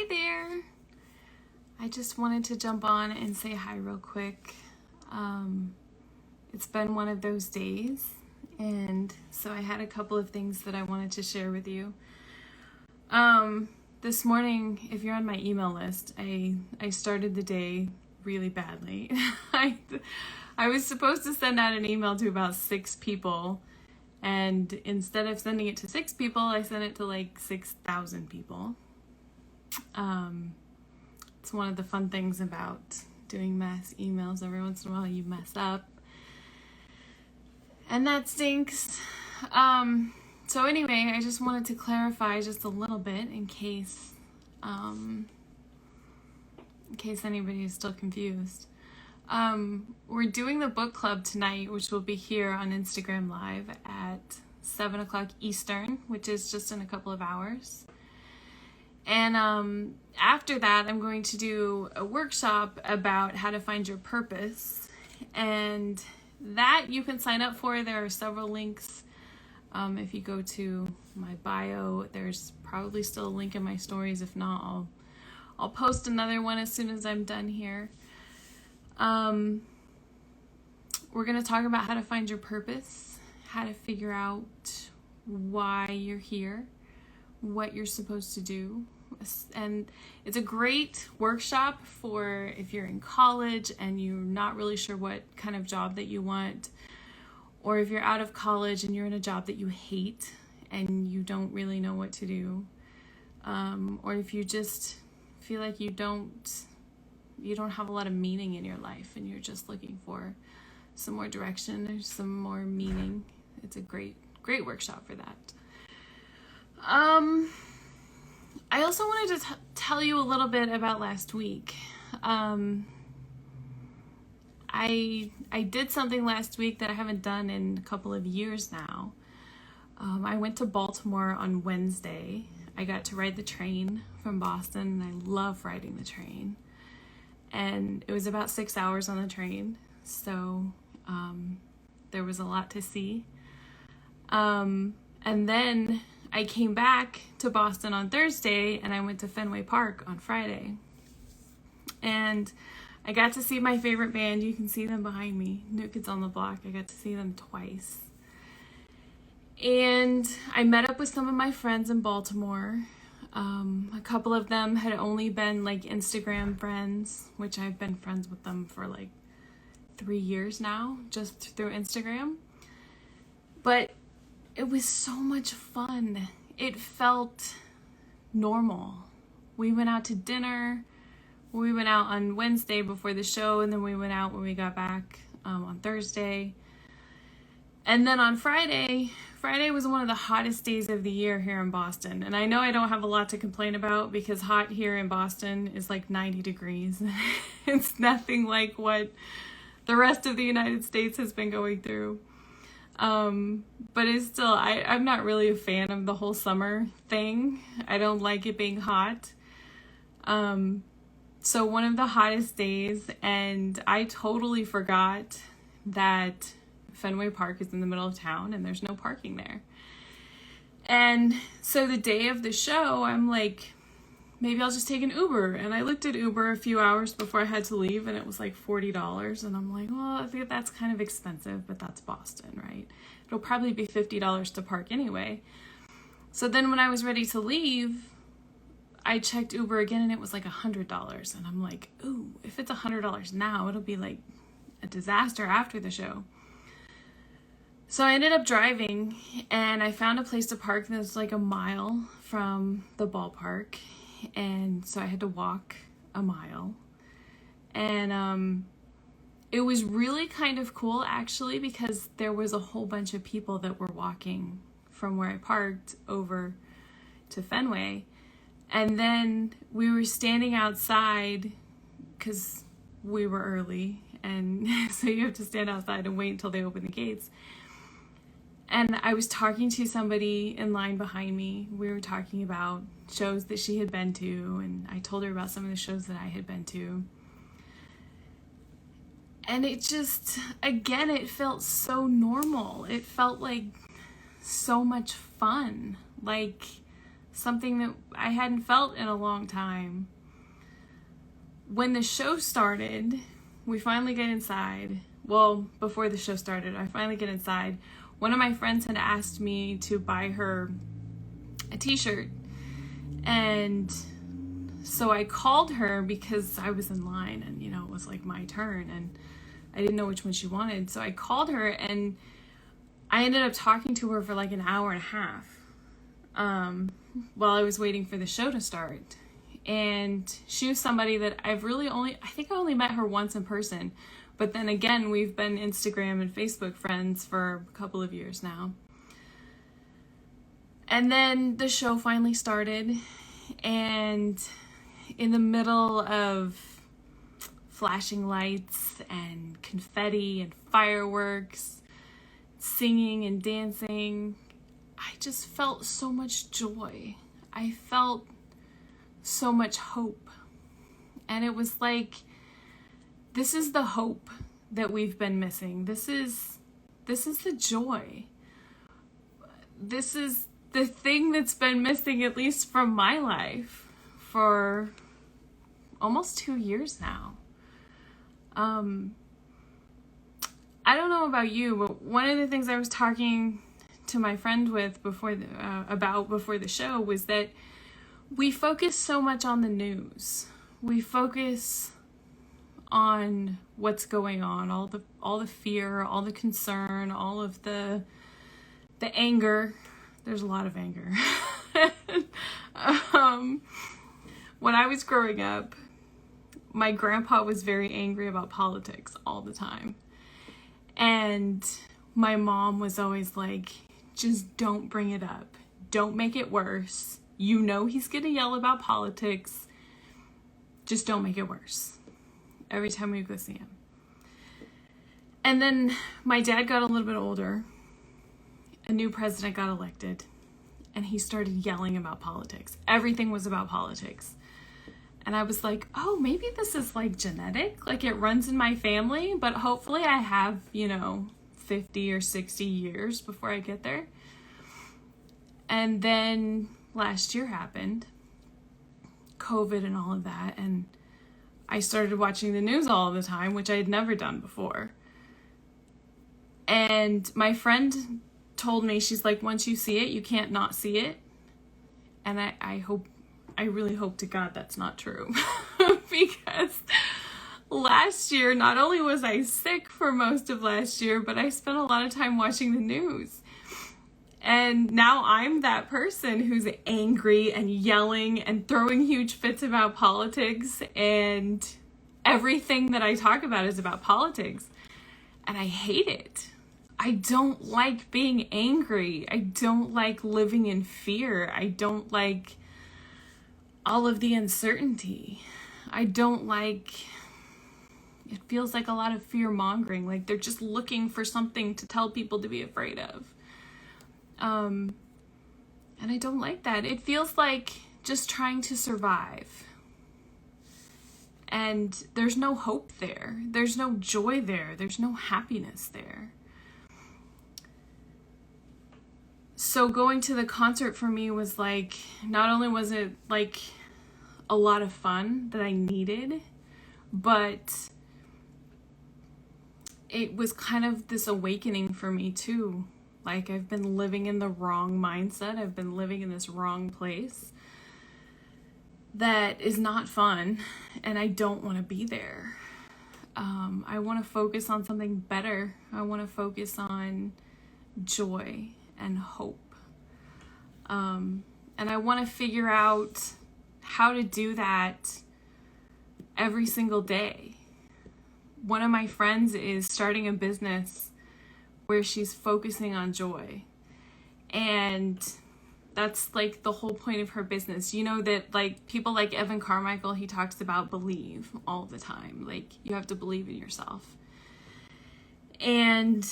there! I just wanted to jump on and say hi real quick. It's been one of those days, and so I had a couple of things that I wanted to share with you. This morning, if you're on my email list, I started the day really badly. I was supposed to send out an email to about 6 people, and instead of sending it to 6 people, I sent it to like 6,000 people. It's one of the fun things about doing mass emails. Every once in a while you mess up, and that stinks. So anyway, I just wanted to clarify just a little bit in case anybody is still confused. We're doing the book club tonight, which will be here on Instagram Live at 7 o'clock Eastern, which is just in a couple of hours. And after that, I'm going to do a workshop about how to find your purpose. And that you can sign up for. There are several links. If you go to my bio, there's probably still a link in my stories. If not, I'll post another one as soon as I'm done here. We're going to talk about how to find your purpose, how to figure out why you're here, what you're supposed to do. And it's a great workshop for if you're in college and you're not really sure what kind of job that you want, or if you're out of college and you're in a job that you hate and you don't really know what to do, or if you just feel like you don't have a lot of meaning in your life and you're just looking for some more direction or some more meaning. It's a great workshop for that. I also wanted to tell you a little bit about last week. I did something last week that I haven't done in a couple of years now. I went to Baltimore on Wednesday. I got to ride the train from Boston, and I love riding the train. And it was about 6 hours on the train, so there was a lot to see. And then I came back to Boston on Thursday, and I went to Fenway Park on Friday. And I got to see my favorite band. You can see them behind me, New Kids on the Block. I got to see them twice. And I met up with some of my friends in Baltimore. A couple of them had only been like Instagram friends, which I've been friends with them for like 3 years now, just through Instagram. But it was so much fun. It felt normal. We went out to dinner. We went out on Wednesday before the show, and then we went out when we got back on Thursday. And then on Friday was one of the hottest days of the year here in Boston. And I know I don't have a lot to complain about because hot here in Boston is like 90 degrees. It's nothing like what the rest of the United States has been going through. But it's still, I'm not really a fan of the whole summer thing. I don't like it being hot. So one of the hottest days, and I totally forgot that Fenway Park is in the middle of town and there's no parking there. And so the day of the show, I'm like, maybe I'll just take an Uber. And I looked at Uber a few hours before I had to leave, and it was like $40. And I'm like, well, I think that's kind of expensive, but that's Boston, right? It'll probably be $50 to park anyway. So then when I was ready to leave, I checked Uber again, and it was like $100. And I'm like, ooh, if it's $100 now, it'll be like a disaster after the show. So I ended up driving, and I found a place to park that was like a mile from the ballpark. And so I had to walk a mile. And it was really kind of cool, actually, because there was a whole bunch of people that were walking from where I parked over to Fenway. And then we were standing outside because we were early. And so you have to stand outside and wait until they open the gates. And I was talking to somebody in line behind me. We were talking about shows that she had been to, and I told her about some of the shows that I had been to. And it just, again, it felt so normal. It felt like so much fun. Like something that I hadn't felt in a long time. When the show started, we finally get inside. Well, before the show started, I finally get inside. One of my friends had asked me to buy her a t-shirt. And so I called her because I was in line and, you know, it was like my turn and I didn't know which one she wanted. So I called her and I ended up talking to her for like an hour and a half while I was waiting for the show to start. And she was somebody that I think I only met her once in person. But then again, we've been Instagram and Facebook friends for a couple of years now. And then the show finally started, and in the middle of flashing lights and confetti and fireworks, singing and dancing, I just felt so much joy. I felt so much hope. And it was like, this is the hope that we've been missing. This is the joy. This is the thing that's been missing, at least from my life, for almost 2 years now. I don't know about you, but one of the things I was talking to my friend with before the show was that we focus so much on the news. We focus on what's going on, all the fear, all the concern, all of the anger. There's a lot of anger. When I was growing up, my grandpa was very angry about politics all the time. And my mom was always like, just don't bring it up. Don't make it worse. You know he's going to yell about politics. Just don't make it worse. Every time we go see him. And then my dad got a little bit older. A new president got elected. And he started yelling about politics. Everything was about politics. And I was like, oh, maybe this is like genetic. Like it runs in my family. But hopefully I have, 50 or 60 years before I get there. And then last year happened. COVID and all of that. And I started watching the news all the time, which I had never done before. And my friend told me, she's like, once you see it, you can't not see it. And I really hope to God that's not true. Because last year, not only was I sick for most of last year, but I spent a lot of time watching the news. And now I'm that person who's angry and yelling and throwing huge fits about politics, and everything that I talk about is about politics. And I hate it. I don't like being angry. I don't like living in fear. I don't like all of the uncertainty. I don't like, it feels like a lot of fear mongering. Like they're just looking for something to tell people to be afraid of. And I don't like that. It feels like just trying to survive. And there's no hope there. There's no joy there. There's no happiness there. So going to the concert for me was like, not only was it like a lot of fun that I needed, but it was kind of this awakening for me too. Like I've been living in the wrong mindset. I've been living in this wrong place that is not fun, and I don't want to be there. I want to focus on something better. I want to focus on joy and hope. And I want to figure out how to do that every single day. One of my friends is starting a business where she's focusing on joy. And that's like the whole point of her business. You know that like people like Evan Carmichael, he talks about believe all the time. Like you have to believe in yourself. And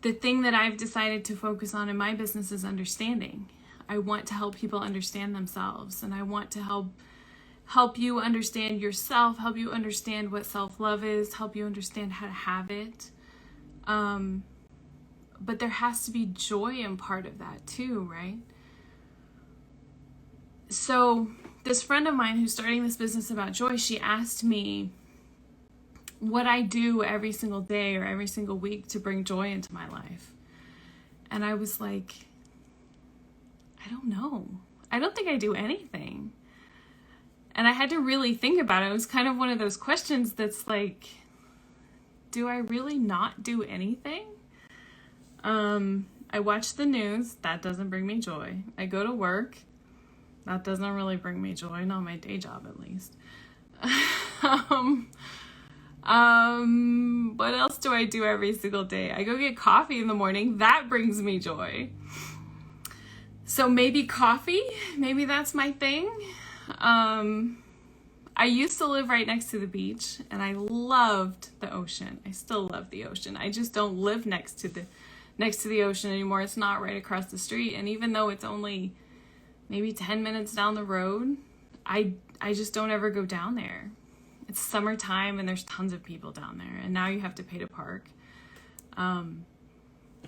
the thing that I've decided to focus on in my business is understanding. I want to help people understand themselves, and I want to help you understand yourself, help you understand what self-love is, help you understand how to have it. But there has to be joy in part of that too, right? So this friend of mine who's starting this business about joy, she asked me what I do every single day or every single week to bring joy into my life. And I was like, I don't know. I don't think I do anything. And I had to really think about it. It was kind of one of those questions that's like, do I really not do anything? I watch the news. That doesn't bring me joy. I go to work. That doesn't really bring me joy. Not my day job, at least. What else do I do every single day? I go get coffee in the morning. That brings me joy. So maybe coffee, maybe that's my thing. I used to live right next to the beach and I loved the ocean. I still love the ocean. I just don't live next to the ocean anymore. It's not right across the street. And even though it's only maybe 10 minutes down the road, I just don't ever go down there. It's summertime and there's tons of people down there, and now you have to pay to park.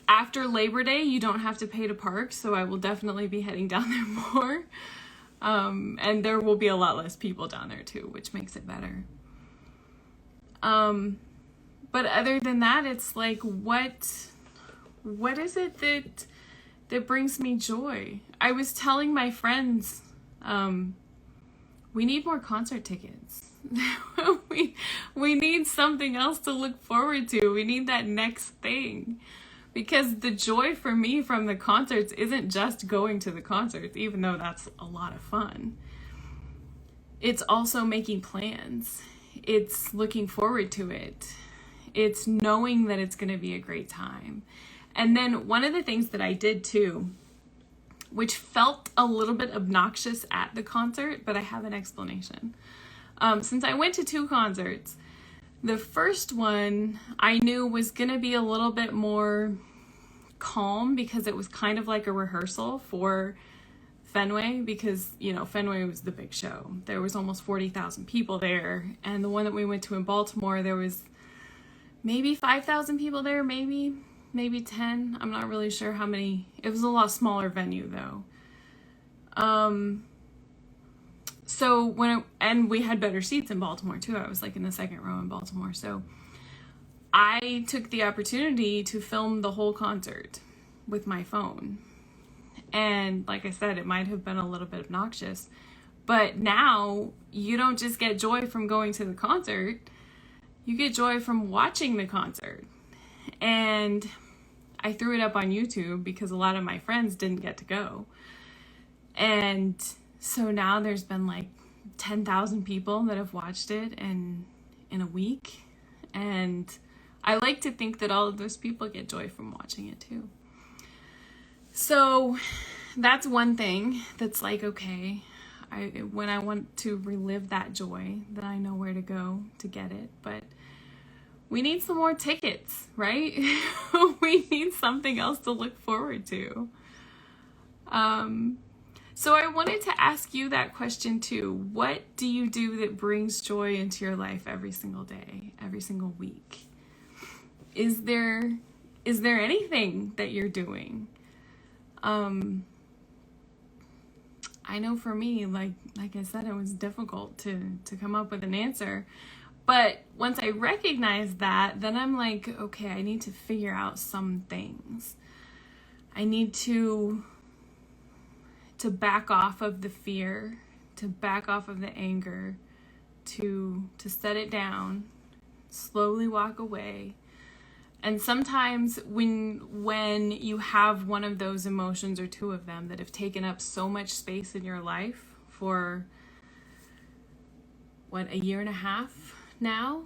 After Labor Day, you don't have to pay to park, so I will definitely be heading down there more. And there will be a lot less people down there too, which makes it better. But other than that, it's like, what is it that brings me joy? I was telling my friends, we need more concert tickets. we need something else to look forward to. We need that next thing. Because the joy for me from the concerts isn't just going to the concerts, even though that's a lot of fun. It's also making plans. It's looking forward to it. It's knowing that it's going to be a great time. And then one of the things that I did too, which felt a little bit obnoxious at the concert, but I have an explanation. Since I went to 2 concerts, the first one I knew was going to be a little bit more calm because it was kind of like a rehearsal for Fenway, because, you know, Fenway was the big show. There was almost 40,000 people there. And the one that we went to in Baltimore, there was maybe 5,000 people there, maybe 10. I'm not really sure how many. It was a lot smaller venue though. So and we had better seats in Baltimore too. I was like in the second row in Baltimore. So I took the opportunity to film the whole concert with my phone. And like I said, it might have been a little bit obnoxious, but now you don't just get joy from going to the concert. You get joy from watching the concert. And I threw it up on YouTube because a lot of my friends didn't get to go. And so now there's been like 10,000 people that have watched it in a week. And I like to think that all of those people get joy from watching it too. So that's one thing that's like, okay, when I want to relive that joy, then I know where to go to get it. But we need some more tickets, right? We need something else to look forward to. So I wanted to ask you that question too. What do you do that brings joy into your life every single day, every single week? Is there anything that you're doing? I know for me, like I said, it was difficult to come up with an answer. But once I recognize that, then I'm like, okay, I need to figure out some things. I need to back off of the fear, to back off of the anger, to set it down, slowly walk away. And sometimes when you have one of those emotions or 2 of them that have taken up so much space in your life for a year and a half now,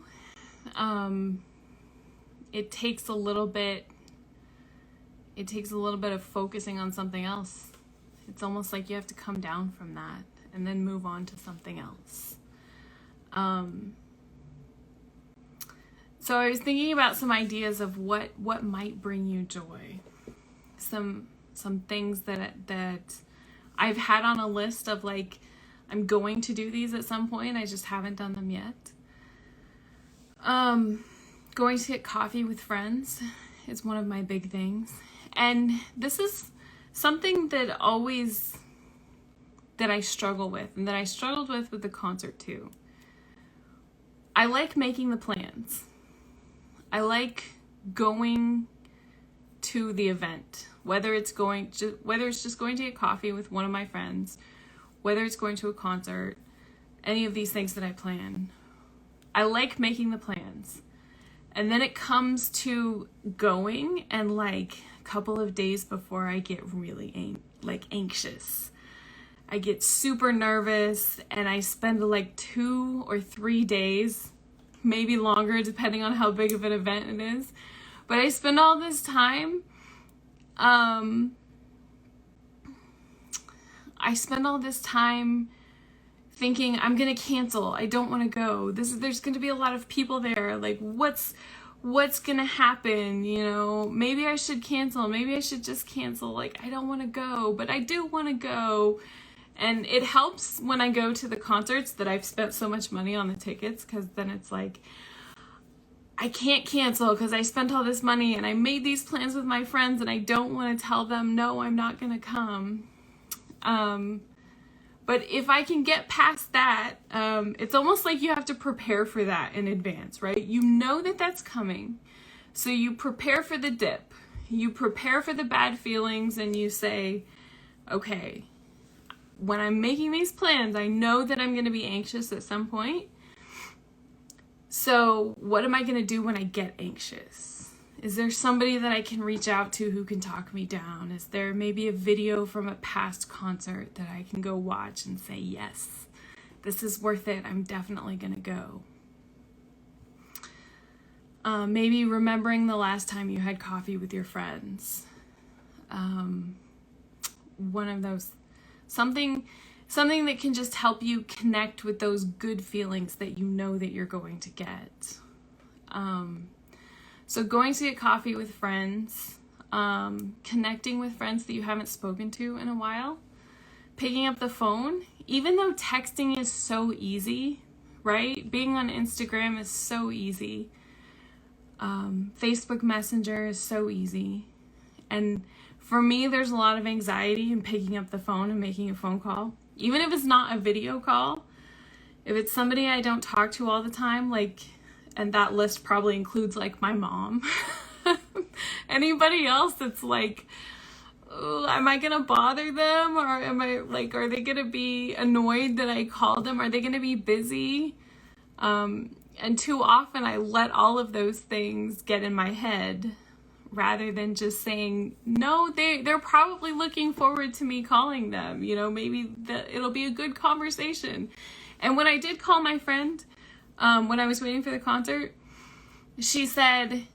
it takes a little bit of focusing on something else. It's almost like you have to come down from that and then move on to something else. So I was thinking about some ideas of what might bring you joy. Some things that I've had on a list of like, I'm going to do these at some point. I just haven't done them yet. Going to get coffee with friends is one of my big things. And this is something that always that I struggle with, and that I struggled with the concert too. I like making the plans. I like going to the event, whether it's just going to get coffee with one of my friends, whether it's going to a concert, any of these things that I plan. I like making the plans. And then it comes to going, and like a couple of days before, I get really anxious. I get super nervous, and I spend like 2 or 3 days, maybe longer depending on how big of an event it is. But I spend all this time, thinking I'm gonna cancel. I don't want to go. There's gonna be a lot of people there. Like, what's gonna happen? You know, maybe I should cancel. Maybe I should just cancel. Like, I don't want to go, but I do want to go. And it helps when I go to the concerts that I've spent so much money on the tickets, because then it's like, I can't cancel because I spent all this money and I made these plans with my friends, and I don't want to tell them, no, I'm not gonna come. But if I can get past that, it's almost like you have to prepare for that in advance, right? You know that that's coming. So you prepare for the dip. You prepare for the bad feelings, and you say, okay, when I'm making these plans, I know that I'm going to be anxious at some point. So what am I going to do when I get anxious? Is there somebody that I can reach out to who can talk me down? Is there maybe a video from a past concert that I can go watch and say, yes, this is worth it. I'm definitely going to go. Maybe remembering the last time you had coffee with your friends. One of those, something that can just help you connect with those good feelings that you know that you're going to get. So going to get coffee with friends, connecting with friends that you haven't spoken to in a while, picking up the phone, even though texting is so easy, right? Being on Instagram is so easy. Facebook Messenger is so easy. And for me, there's a lot of anxiety in picking up the phone and making a phone call. Even if it's not a video call, if it's somebody I don't talk to all the time, like, and that list probably includes like my mom, anybody else that's like, oh, am I gonna bother them? Or am I like, are they gonna be annoyed that I called them? Are they gonna be busy? And too often I let all of those things get in my head rather than just saying, no, they're probably looking forward to me calling them. You know, maybe it'll be a good conversation. And when I did call my friend, when I was waiting for the concert, she said,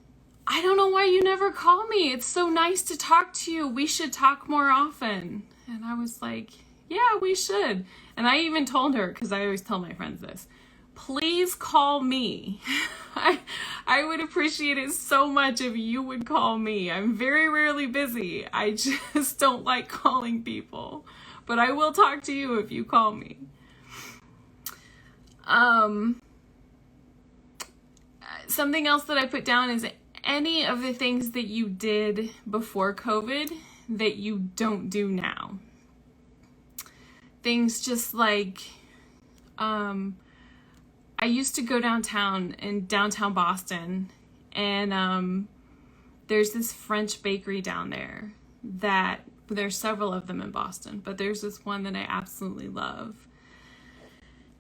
I don't know why you never call me. It's so nice to talk to you. We should talk more often. And I was like, yeah, we should. And I even told her, because I always tell my friends this, please call me. I would appreciate it so much if you would call me. I'm very rarely busy. I just don't like calling people. But I will talk to you if you call me. Something else that I put down is any of the things that you did before COVID that you don't do now. Things just like, I used to go downtown in downtown Boston, and there's this French bakery down there that there's several of them in Boston, but there's this one that I absolutely love.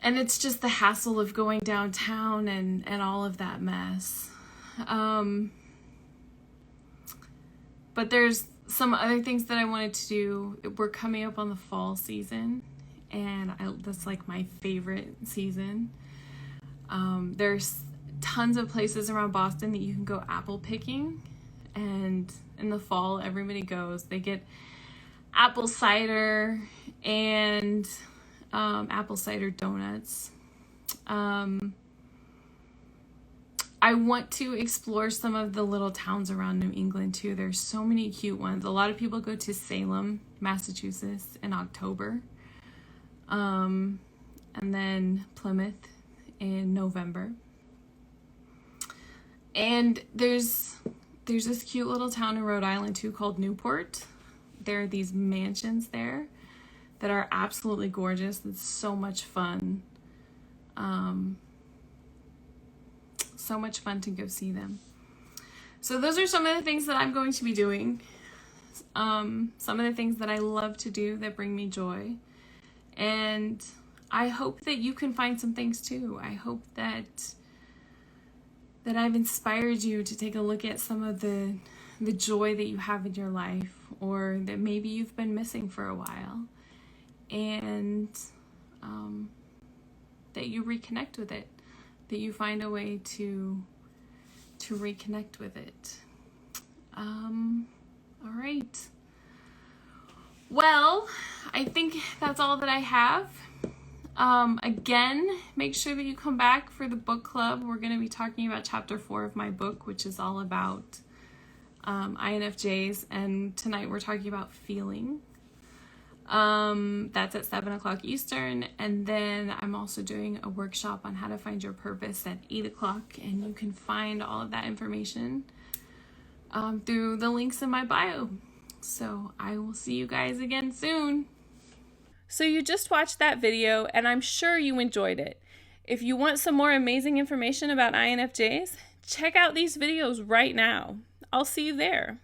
And it's just the hassle of going downtown and all of that mess. But there's some other things that I wanted to do. We're coming up on the fall season, and that's like my favorite season. There's tons of places around Boston that you can go apple picking, and in the fall everybody goes. They get apple cider and apple cider donuts. I want to explore some of the little towns around New England too. There's so many cute ones. A lot of people go to Salem, Massachusetts in October. And then Plymouth in November. And there's this cute little town in Rhode Island too called Newport. There are these mansions there that are absolutely gorgeous. It's so much fun. So much fun to go see them. So those are some of the things that I'm going to be doing. Some of the things that I love to do that bring me joy. And I hope that you can find some things too. I hope that I've inspired you to take a look at some of the joy that you have in your life, or that maybe you've been missing for a while, and that you reconnect with it, that you find a way to reconnect with it. All right. Well, I think that's all that I have. Again, make sure that you come back for the book club. We're going to be talking about chapter 4 of my book, which is all about INFJs, and tonight we're talking about feeling. That's at 7 o'clock Eastern, and then I'm also doing a workshop on how to find your purpose at 8 o'clock, and you can find all of that information through the links in my bio. So I will see you guys again soon. So you just watched that video, and I'm sure you enjoyed it. If you want some more amazing information about INFJs, check out these videos right now. I'll see you there.